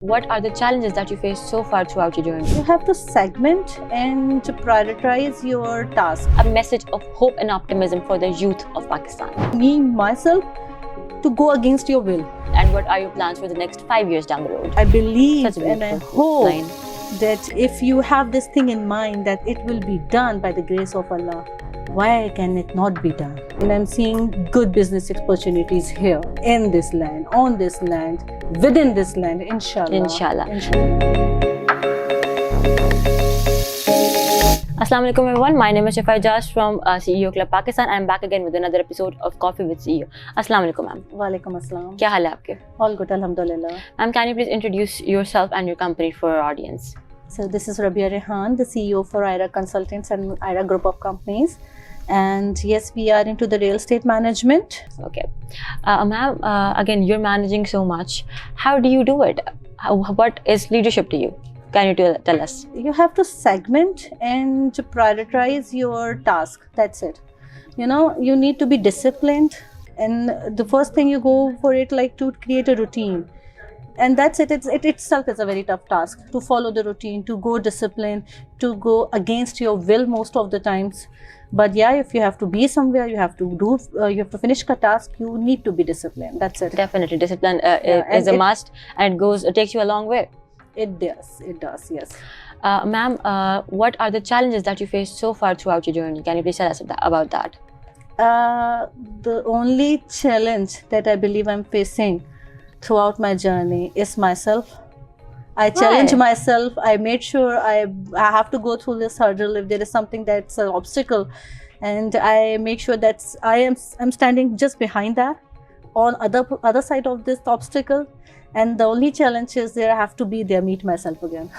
What are the challenges that you faced so far throughout your journey? You have to segment and to prioritize your task. A message of hope and optimism for the youth of Pakistan. Me, myself, to go against your will. And what are your plans for the next 5 years down the road? I believe Such a and I beautiful hope line. that if you have this thing in mind that it will be done by the grace of Allah, why can it not be done? And I'm seeing good business opportunities here, in this land, on this land, within this land, inshallah. Inshallah. Assalamu alaikum everyone, my name is Shafai Jas from CEO Club Pakistan. I am back again with another episode of Coffee with CEO. Assalamu alaikum ma'am. Walaikum assalam. क्या हाल है आपके? All good, alhamdulillah. Ma'am, can you please introduce yourself and your company for our audience? So this is Rabia Rehan, the CEO for IRA Consultants and IRA Group of Companies. And yes, we are into the real estate management. Okay. Ma'am, again, you're managing so much. How do you do it? What is leadership to you? Can you tell us? You have to segment and to prioritize your task. That's it. You know, you need to be disciplined. And the first thing you go for it, like to create a routine. And that's it. It itself is a very tough task to follow the routine, to go disciplined, to go against your will most of the times. But yeah, if you have to be somewhere, you have to finish a task, you need to be disciplined. That's it. Definitely, discipline is a must, and it takes you a long way. It does, yes. Ma'am, what are the challenges that you faced so far throughout your journey? Can you please tell us about that? The only challenge that I believe I'm facing throughout my journey is myself. I challenge myself. I made sure I have to go through this hurdle if there is something that's an obstacle, and I make sure that I'm standing just behind that on other side of this obstacle. And the only challenge is there I have to be there, meet myself again.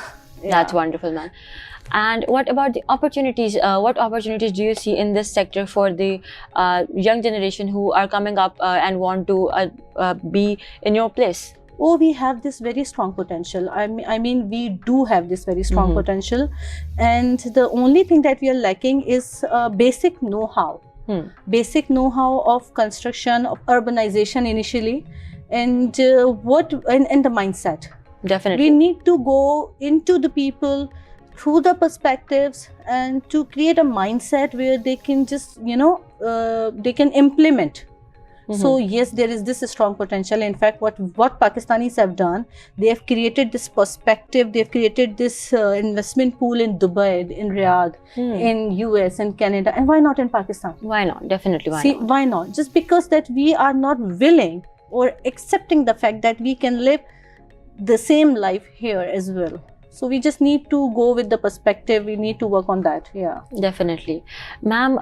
Yeah. That's wonderful, ma'am. And what about the opportunities? What opportunities do you see in this sector for the young generation who are coming up and want to be in your place? Oh, we have this very strong potential. I mean, we do have this very strong potential. And the only thing that we are lacking is basic know-how. Basic know-how of construction, of urbanization initially. And and the mindset. Definitely. We need to go into the people through the perspectives and to create a mindset where they can just, they can implement. So yes, there is this strong potential. In fact, what Pakistanis have done, they have created this perspective, they've created this investment pool in Dubai, in Riyadh, in US and Canada. And why not in Pakistan? Why not? Definitely, why not? Why not? Just because that we are not willing or accepting the fact that we can live the same life here as well. So we just need to go with the perspective. We need to work on that. Yeah. Definitely. Ma'am,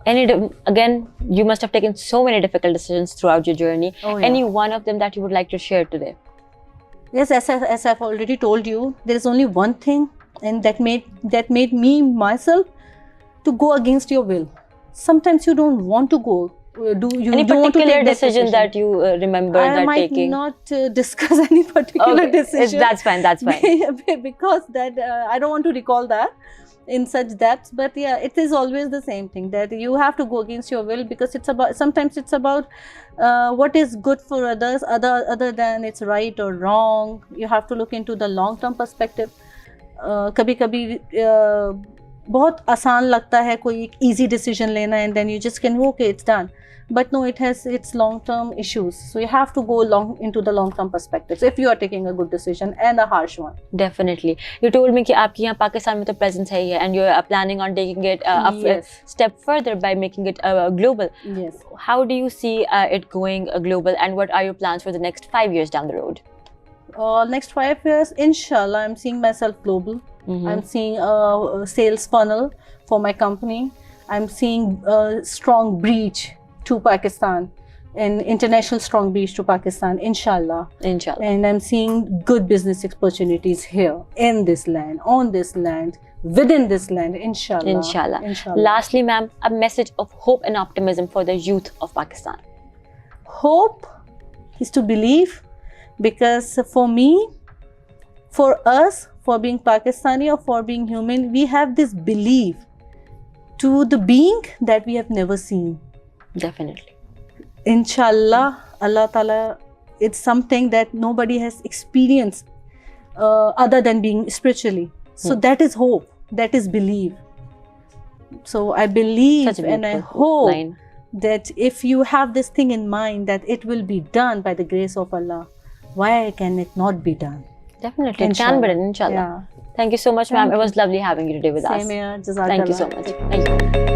again, you must have taken so many difficult decisions throughout your journey. Oh, yeah. Any one of them that you would like to share today? Yes, as I've already told you, there is only one thing, and that made me myself to go against your will. Sometimes you don't want to go. Any particular decision that you remember I might taking? not discuss any particular decision. That's fine. Because that I don't want to recall that in such depths. But yeah, it is always the same thing that you have to go against your will, because sometimes it's about what is good for others other than it's right or wrong. You have to look into the long-term perspective. कभी-कभी बहुत आसान लगता है कोई एक easy decision लेना, and then you just can okay, it's done. But no, it has its long-term issues. So you have to go into the long-term perspectives if you are taking a good decision and a harsh one. Definitely. You told me कि आपकी यहाँ पाकिस्तान में तो presence है ही है, and you're planning on taking it a step further by making it global. Yes. How do you see it going global, and what are your plans for the next 5 years down the road? Next 5 years, inshallah, I'm seeing myself global. I'm seeing a sales funnel for my company. I'm seeing a strong reach to Pakistan, an international strong reach to Pakistan, inshallah. Inshallah. And I'm seeing good business opportunities here, in this land, on this land, within this land, inshallah. Inshallah. Lastly, ma'am, a message of hope and optimism for the youth of Pakistan. Hope is to believe, because for me, for us, for being Pakistani or for being human, we have this belief to the being that we have never seen. Definitely. Inshallah, Allah Ta'ala, it's something that nobody has experienced other than being spiritually. So that is hope, that is belief. So I believe Such a and I beautiful hope line. that if you have this thing in mind that it will be done by the grace of Allah, why can it not be done? Definitely, it can be Inshallah. done, inshallah. Yeah. Thank you so much, ma'am. Thank It was you. lovely having you today with us. Same here. Thank you so Jazakallah. much. Thank you.